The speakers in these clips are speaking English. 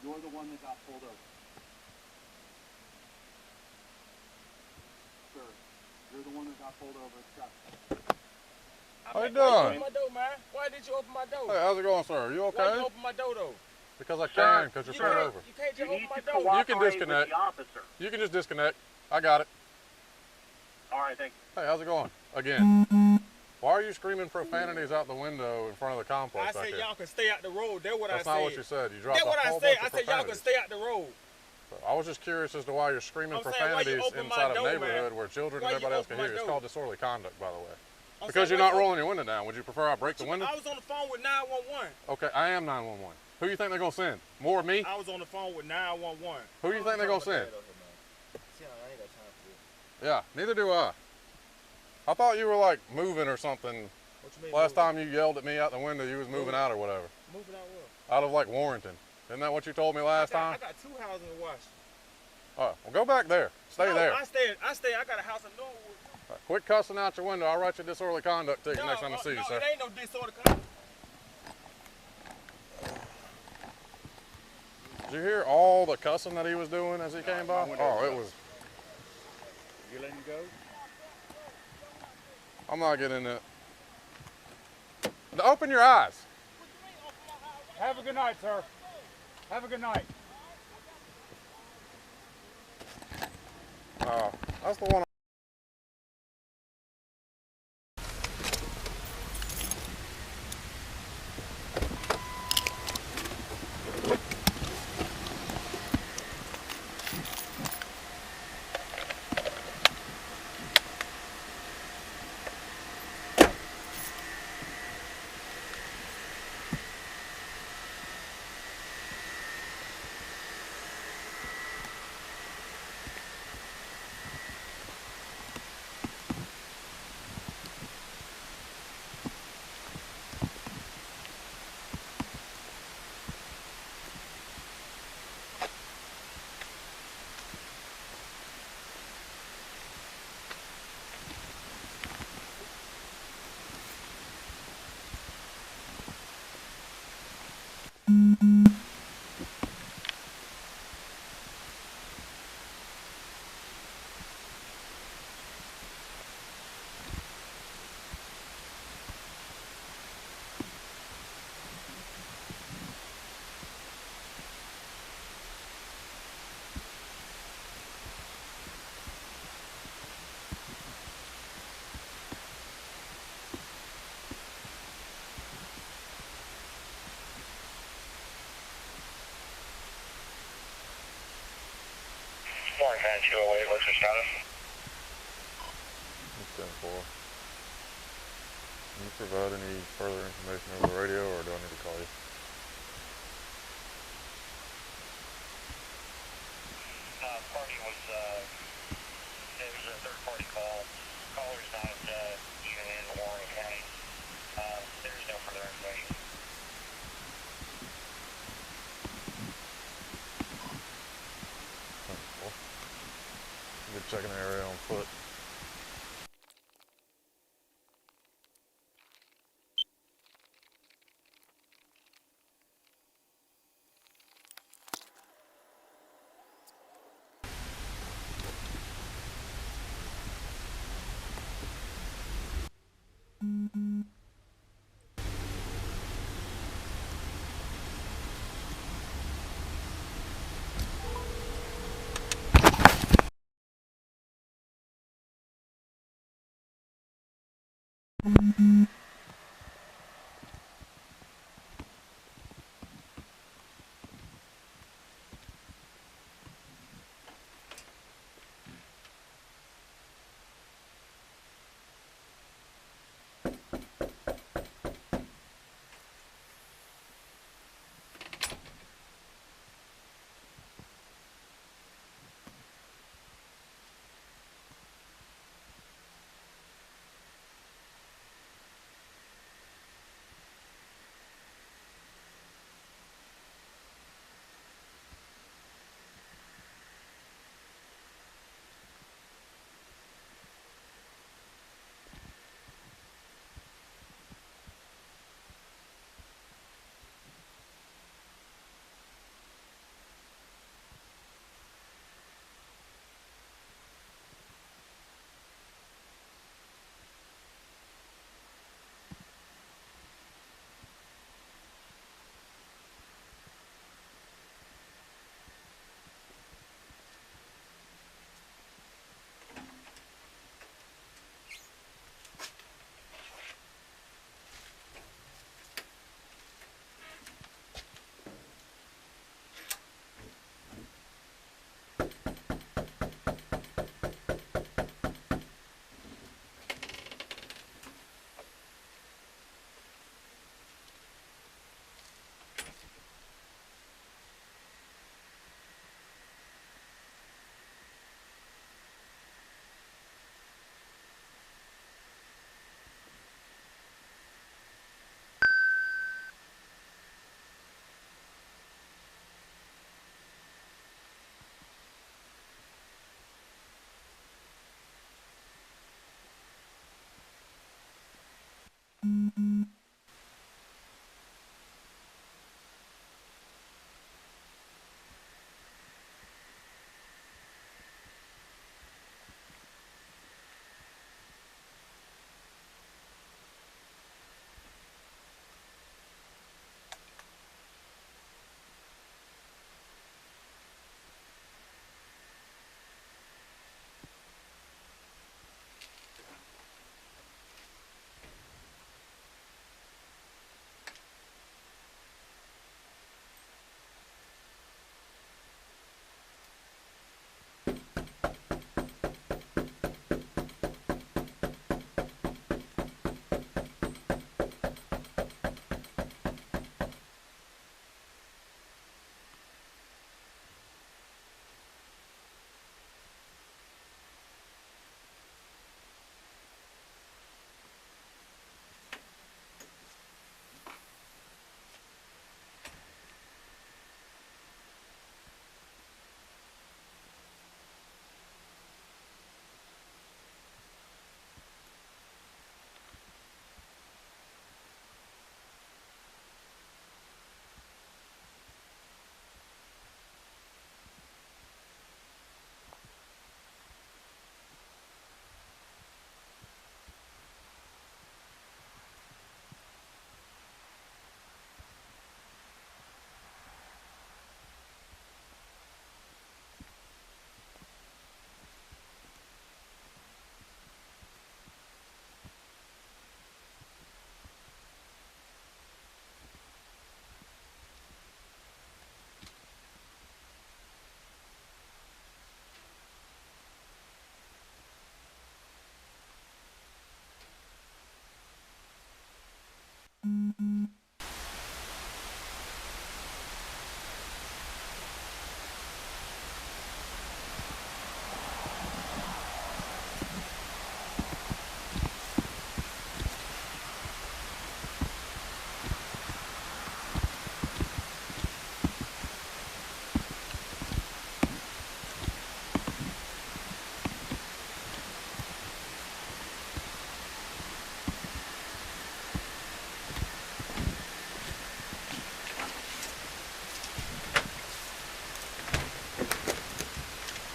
You're the one that got pulled over. Sir, you're the one that got pulled over. It's traffic. How you doing? Why you open my door, man? Why did you open my door? Hey, how's it going, sir? Are you okay? Why you open my door, though? Because I can, because you're pulled over. You can't just open my door. You can disconnect. You can just disconnect. I got it. All right, thank you. Hey, how's it going? Again. Why are you screaming profanities out the window in front of the complex? I said y'all can stay out the road. That's what I said. That's not what you said. You dropped That's what a whole I said. bunch of I said y'all can stay out the road. So I was just curious as to why you're screaming profanities inside a neighborhood where children and everybody else can hear you. It's called disorderly conduct, by the way. Because you're not rolling your window down. Would you prefer I break the window? I was on the phone with 911. Okay, I am 911. Who do you think they're going to send? More of me? I was on the phone with 911. Who do you think they're going to send? Yeah, neither do I. I thought you were like moving or something. Last time you yelled at me out the window, you was moving out or whatever. Moving out where? Out of like Warrenton. Isn't that what you told me last time? I got 2 houses in Washington. All right, well go back there. Stay there. I got a house in Norwood. Right, quit cussing out your window. I'll write you a disorderly conduct ticket next time I see you, sir. It ain't no disorderly conduct. Did you hear all the cussing that he was doing as he came by? Oh, it was. You letting him go? I'm not getting it. Open your eyes. Have a good night, sir. Have a good night. That's the one. Morning, 208, what's your status? It's 10-4. Can you provide any further information over the radio, or do I need to call you? Party was, it was a third-party call. Caller's not even in Warren County. There's no further information. Good checking the area on foot.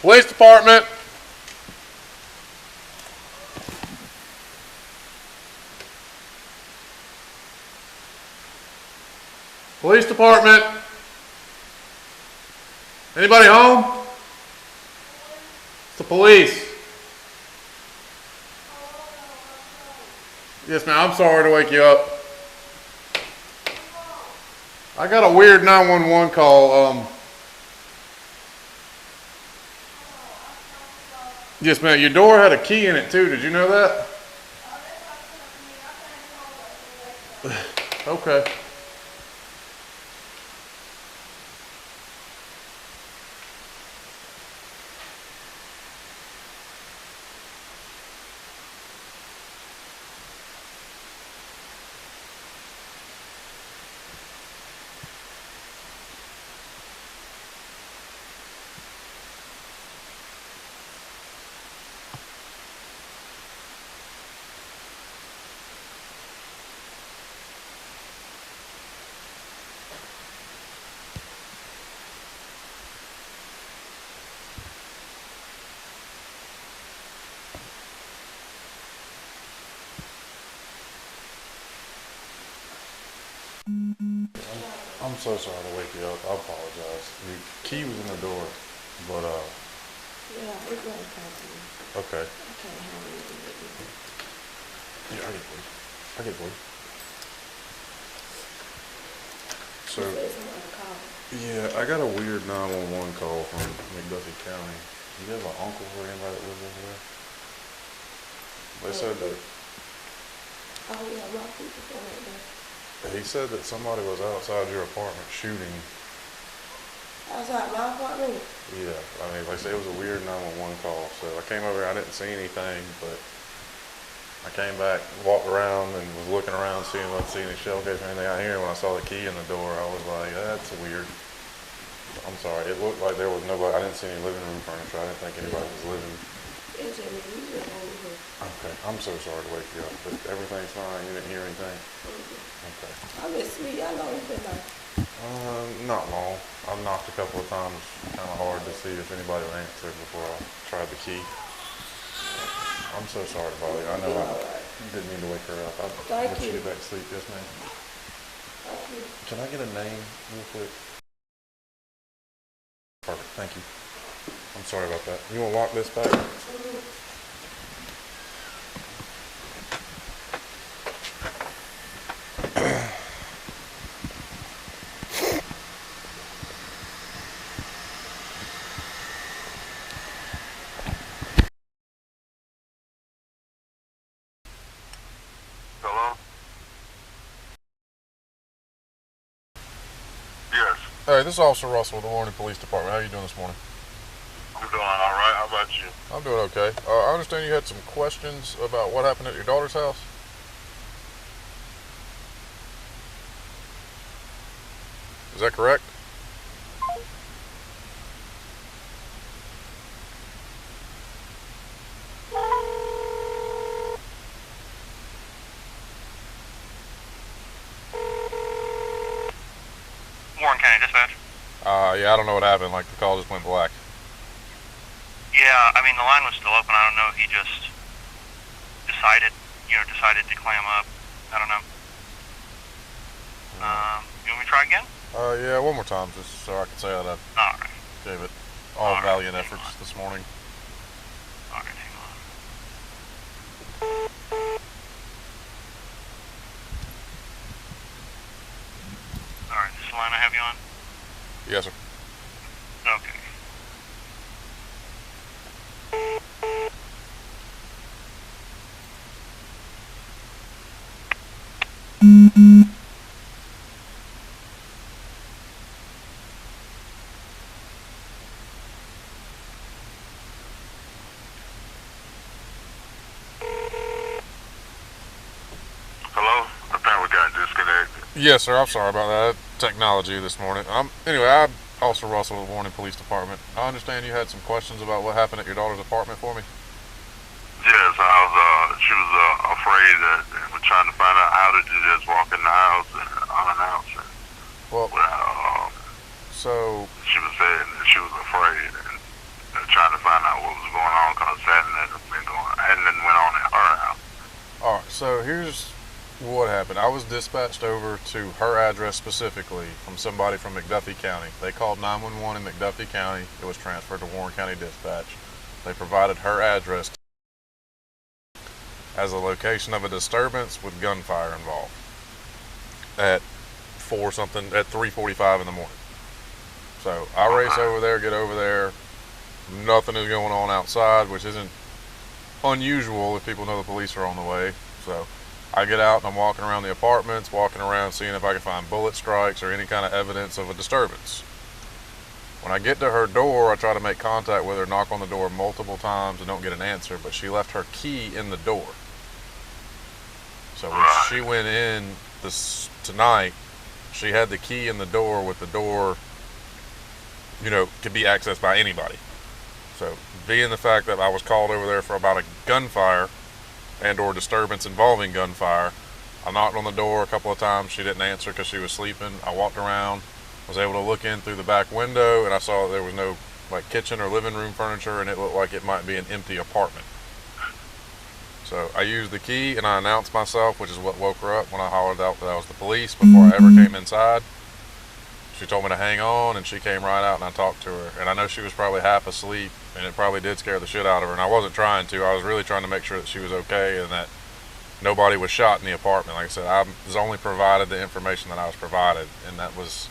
Police department. Police department. Anybody home? It's the police. Yes, ma'am. I'm sorry to wake you up. I got a weird 911 call. Yes, ma'am. Your door had a key in it too. Did you know that? Okay. I'm so sorry to wake you up. I apologize. Your key was in the door, but Yeah, it's like that. okay. I can't handle it. Yeah, I get blue. So yeah, I got a weird 911 call from McDuffie County. Do you have an uncle or anybody that lives over there? They said that. Oh yeah, my people go right there. He said that somebody was outside your apartment shooting. Outside my apartment? Yeah, I mean, like I say, it was a weird 911 call. So I came over here, I didn't see anything, but I came back, walked around, and was looking around, seeing if I'd see any shell casing or anything out here. And when I saw the key in the door, I was like, that's weird. I'm sorry, it looked like there was nobody. I didn't see any living room furniture. I didn't think anybody was living. It's just me. You just over here. Okay, I'm so sorry to wake you up, but everything's fine. You didn't hear anything? Okay. I've been asleep. I know it's been like. Not long. I've knocked a couple of times, kind of hard to see if anybody will answer before I tried the key. I'm so sorry to bother you. I know I didn't mean to wake her up. I'll let you get back to sleep. Yes, ma'am. Can I get a name real quick? Perfect, thank you. I'm sorry about that. You want to lock this back? Hello? Yes. Hey, this is Officer Russell with the Warren Police Department. How are you doing this morning? I'm doing alright. How about you? I'm doing okay. I understand you had some questions about what happened at your daughter's house? Is that correct? Warren County Dispatch. Yeah, I don't know what happened. Like, the call just went black. Yeah, I mean, the line was still open. I don't know if he just decided to clam up. I don't know. You want me to try again? Yeah, one more time, just so I can say that I Alright. gave it all valiant efforts this morning. Alright, hang on. Alright, this is the line I have you on? Yes, sir. Okay. Hello? I think we got disconnected. Yes, sir. I'm sorry about that. Technology this morning. Anyway, I'm Officer Russell with the Warren Police Department. I understand you had some questions about what happened at your daughter's apartment for me. Yes, she was afraid that they were trying to find out how did you just walk in the house and unannounced. And, Well, well, so she was saying that she was afraid and trying to find out what was going on because hadn't went on in her house. all right. So here's what happened. I was dispatched over to her address specifically from somebody from McDuffie County. They called 911 in McDuffie County. It was transferred to Warren County Dispatch. They provided her address as a location of a disturbance with gunfire involved at 3:45 in the morning. So I race over there, get over there. Nothing is going on outside, which isn't unusual if people know the police are on the way. So I get out and I'm walking around the apartments, walking around seeing if I can find bullet strikes or any kind of evidence of a disturbance. When I get to her door, I try to make contact with her, knock on the door multiple times and don't get an answer, but she left her key in the door. So when she went in tonight, she had the key in the door with the door, could be accessed by anybody. So being the fact that I was called over there for about a gunfire and or disturbance involving gunfire, I knocked on the door a couple of times. She didn't answer because she was sleeping. I walked around, was able to look in through the back window, and I saw that there was no kitchen or living room furniture, and it looked like it might be an empty apartment. So I used the key and I announced myself, which is what woke her up when I hollered out that I was the police before I ever came inside. She told me to hang on, and she came right out and I talked to her. And I know she was probably half asleep, and it probably did scare the shit out of her. And I wasn't trying to. I was really trying to make sure that she was okay and that nobody was shot in the apartment. Like I said, I was only provided the information that I was provided, and that was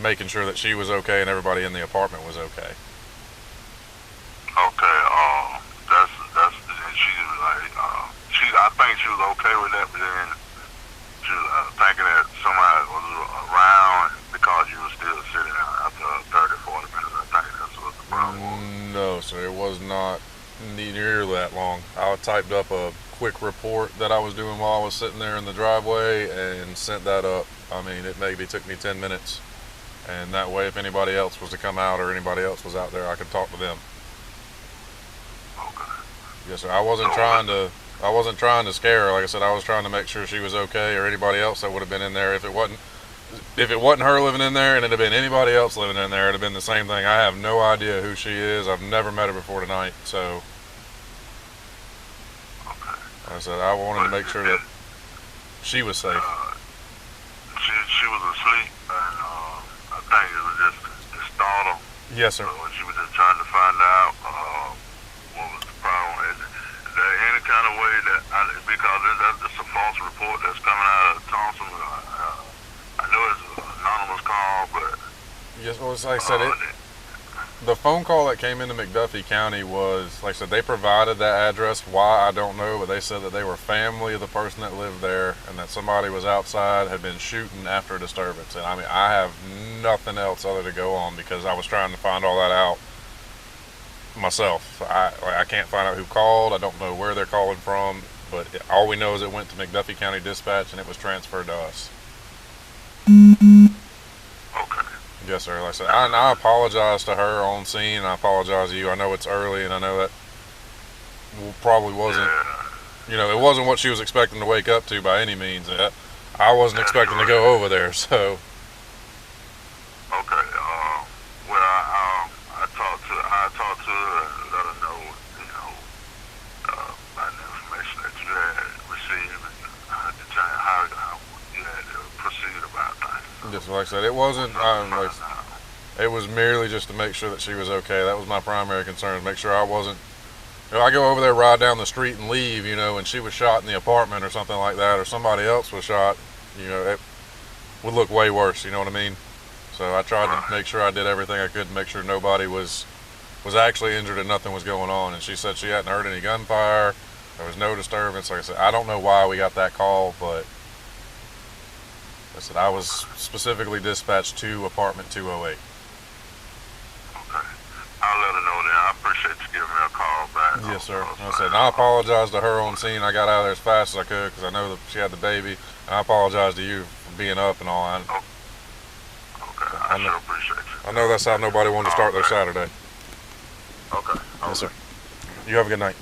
making sure that she was okay and everybody in the apartment was okay. Okay, I think she was okay with that, but then she was thinking that somebody was around because you were still sitting there after 30, 40 minutes. I think that's what the problem was. No, sir, it was not near that long. I typed up a quick report that I was doing while I was sitting there in the driveway and sent that up. I mean, it maybe took me 10 minutes. And that way, if anybody else was to come out or anybody else was out there, I could talk to them. Okay. Yes, sir. I wasn't trying to scare her. Like I said, I was trying to make sure she was okay, or anybody else that would have been in there. If it wasn't her living in there and it had been anybody else living in there, it'd have been the same thing. I have no idea who she is. I've never met her before tonight, so like I said, I wanted to make sure that she was safe. She was asleep, and I think it was just the startle. Yes, sir. When she was just trying to find out what was the problem. Is there any kind of way that, because that's just a false report that's coming out of Thompson. I know it's an anonymous call, but yes, well, like I said, the phone call that came into McDuffie County was, like I said, they provided that address. Why, I don't know, but they said that they were family of the person that lived there and that somebody was outside, had been shooting after a disturbance. And I mean, I have nothing else other to go on because I was trying to find all that out myself. I can't find out who called. I don't know where they're calling from, but all we know is it went to McDuffie County Dispatch and it was transferred to us. okay. Yes, sir. Like I said, I apologize to her on scene, and I apologize to you. I know it's early, and I know that probably wasn't, you know, it wasn't what she was expecting to wake up to by any means. I wasn't expecting to go over there, so. Okay. Well, I talked to her and let her know, you know, about the information that you had received and determine how you had to proceed about things. Just like I said, it wasn't. It was merely just to make sure that she was okay. That was my primary concern. Make sure I wasn't. You know, I go over there, ride down the street, and leave. You know, and she was shot in the apartment or something like that, or somebody else was shot. You know, it would look way worse. You know what I mean? So I tried to make sure I did everything I could to make sure nobody was actually injured and nothing was going on. And she said she hadn't heard any gunfire. There was no disturbance. Like I said, I don't know why we got that call, but I said I was specifically dispatched to apartment 208. Okay. I'll let her know then. I appreciate you giving me a call back. Yes, sir. Like I said, and I apologize to her on scene. I got out of there as fast as I could because I know that she had the baby. And I apologize to you for being up and all. Okay. I sure appreciate you. I know that's how nobody wanted to start their Saturday. Okay. Yes, sir. You have a good night.